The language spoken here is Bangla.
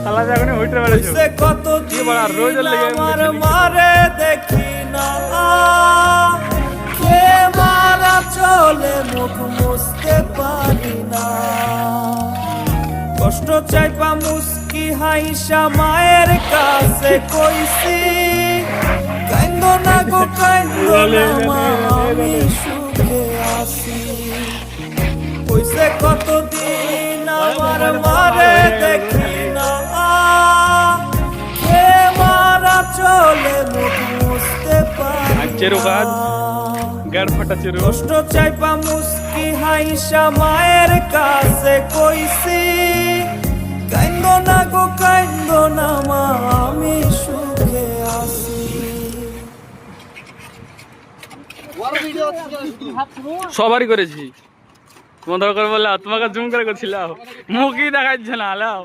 আমাদের কতদিন আমার মারে দেখি না, কে মারা চলে মুখ মুছতে পারি না। কষ্ট চাইপা মুস্কি হাইসা মায়ের কাছে কইছি, কাইন্দো না গো কাইন্দো না মা, আমি সুখে আছি। কইছে কতদিন আমার মারে দেখি না, কে মারা চলে মুখ মুছতে পারি না। কষ্ট চাইপা মুস্কি হাইসা মায়ের কাছে কইছি, কাইন্দো না গো কাইন্দো না মা, আমি সুখে আছি। সবারই করেছি, তোমার দরকার বললে তোমাকে জুম করে করছিলাম, মুখই দেখাচ্ছে না আলাও।